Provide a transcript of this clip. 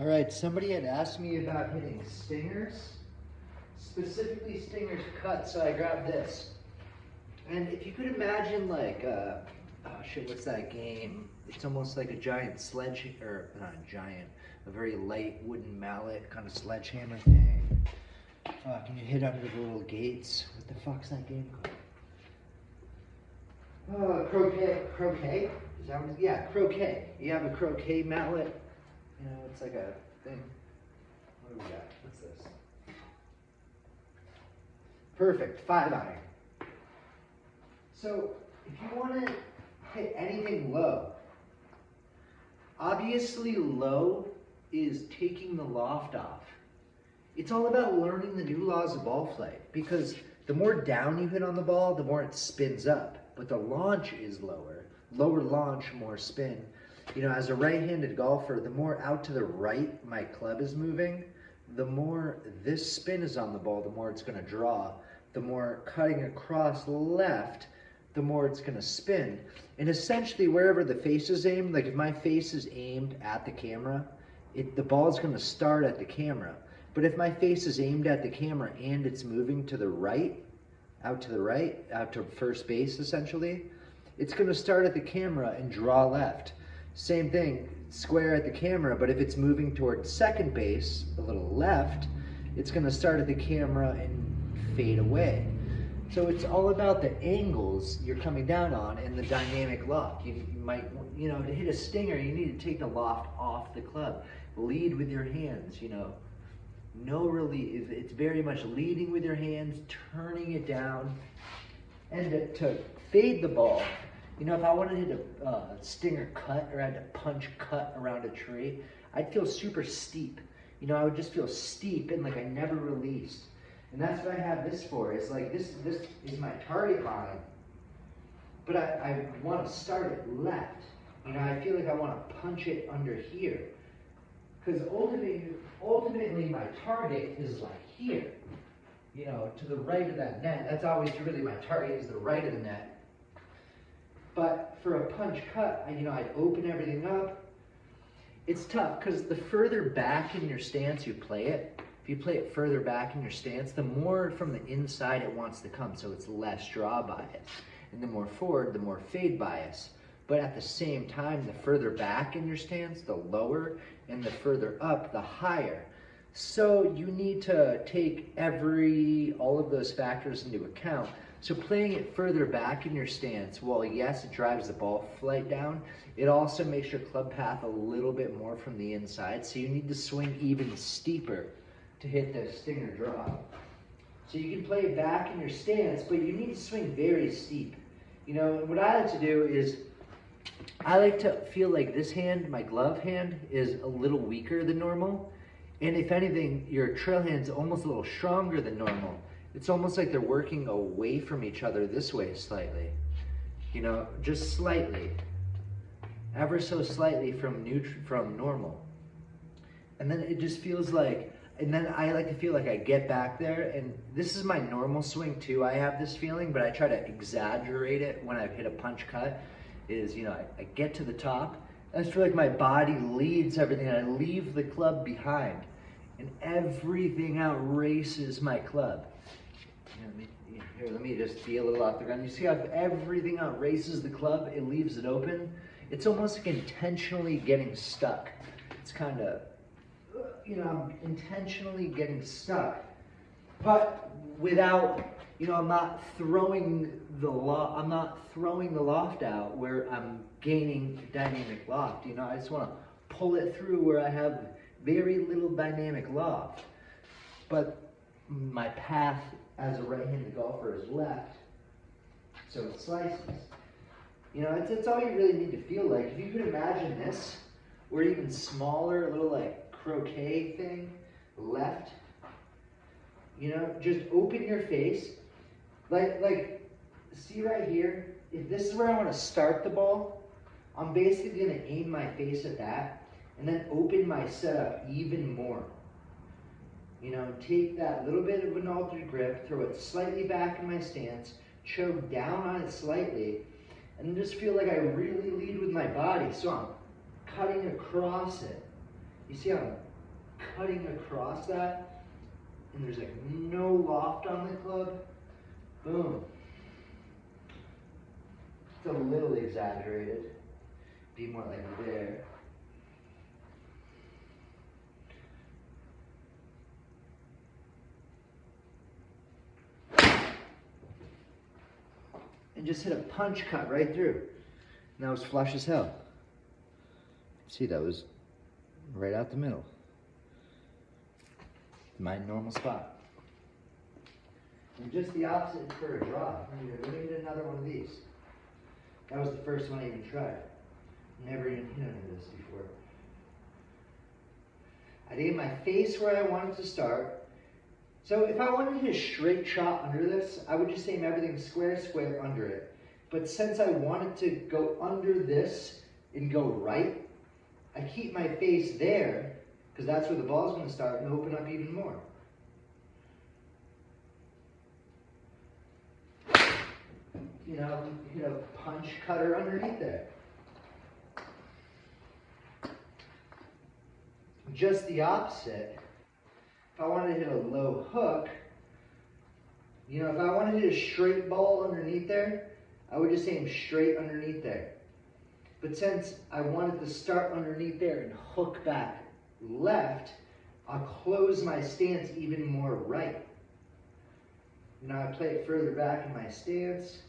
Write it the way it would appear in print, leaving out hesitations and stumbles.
All right, somebody had asked me about hitting stingers, specifically stingers cut, so I grabbed this. And if you could imagine like, oh shit, what's that game? It's almost like a giant sledge, or not a giant, a very light wooden mallet kind of sledgehammer thing. Can you hit under the little gates? What the fuck's that game called? Croquet? Is that what yeah, croquet. You have a croquet mallet. You know, it's like a thing. What do we got? What's this? Perfect, 5-iron. So, if you want to hit anything low, obviously low is taking the loft off. It's all about learning the new laws of ball flight, because the more down you hit on the ball, the more it spins up. But the launch is lower. Lower launch, more spin. You know, as a right-handed golfer, the more out to the right my club is moving, the more this spin is on the ball, the more it's going to draw. The more cutting across left, the more it's going to spin. And essentially, wherever the face is aimed, like if my face is aimed at the camera, the ball is going to start at the camera. But if my face is aimed at the camera and it's moving to the right, out to first base essentially, it's going to start at the camera and draw left. Same thing, square at the camera, but if it's moving towards second base, a little left, it's going to start at the camera and fade away. So it's all about the angles you're coming down on and the dynamic loft. You might, you know, to hit a stinger, you need to take the loft off the club. Lead with your hands, you know. No relief. It's very much leading with your hands, turning it down. And to fade the ball, you know, if I wanted to hit a stinger cut or I had to punch cut around a tree, I'd feel super steep. You know, I would just feel steep and like I never released. And that's what I have this for. It's like this is my target line, but I want to start it left. You know, I feel like I want to punch it under here. Because ultimately my target is like here. You know, to the right of that net. That's always really my target, is the right of the net. But for a punch cut, I'd open everything up. It's tough because the further back in your stance you play it, if you play it further back in your stance, the more from the inside it wants to come, so it's less draw bias. And the more forward, the more fade bias. But at the same time, the further back in your stance, the lower, and the further up, the higher. So you need to take all of those factors into account. So playing it further back in your stance, well, yes, it drives the ball flight down. It also makes your club path a little bit more from the inside. So you need to swing even steeper to hit the stinger draw. So you can play it back in your stance, but you need to swing very steep. You know, what I like to do is, I like to feel like this hand, my glove hand, is a little weaker than normal. And if anything, your trail hand's almost a little stronger than normal. It's almost like they're working away from each other this way slightly. You know, just slightly. Ever so slightly from normal. And then it just feels like, and then I like to feel like I get back there, and this is my normal swing too. I have this feeling, but I try to exaggerate it when I hit a punch cut. Is, you know, I get to the top, and I feel like my body leads everything, and I leave the club behind. And everything outraces my club. Let me just be a little off the ground. You see how everything outraces the club, it leaves it open? It's almost like intentionally getting stuck. It's kind of, you know, I'm intentionally getting stuck. But without, you know, I'm not throwing the loft out where I'm gaining dynamic loft. You know, I just want to pull it through where I have very little dynamic loft. But my path as a right-handed golfer is left, so it slices. You know, it's all you really need to feel like. If you could imagine this, or even smaller, a little like croquet thing, left, you know, just open your face. Like, see right here, if this is where I want to start the ball, I'm basically going to aim my face at that, and then open my setup even more. You know, take that little bit of an altered grip, throw it slightly back in my stance, choke down on it slightly, and then just feel like I really lead with my body. So I'm cutting across it. You see how I'm cutting across that, and there's like no loft on the club, boom. It's a little exaggerated. Be more like there. And just hit a punch cut right through. And that was flush as hell. See, that was right out the middle. My normal spot. And just the opposite for a draw. Let me hit another one of these. That was the first one I even tried. Never even hit any of this before. I'd aim my face where I wanted to start. So if I wanted to hit a straight shot under this, I would just aim everything square, square under it. But since I wanted to go under this and go right, I keep my face there, because that's where the ball's going to start, and open up even more. You know, hit a punch cutter underneath there. Just the opposite. If I wanted to hit a low hook, you know, if I wanted to hit a straight ball underneath there, I would just aim straight underneath there. But since I wanted to start underneath there and hook back left, I'll close my stance even more right. Now I play it further back in my stance.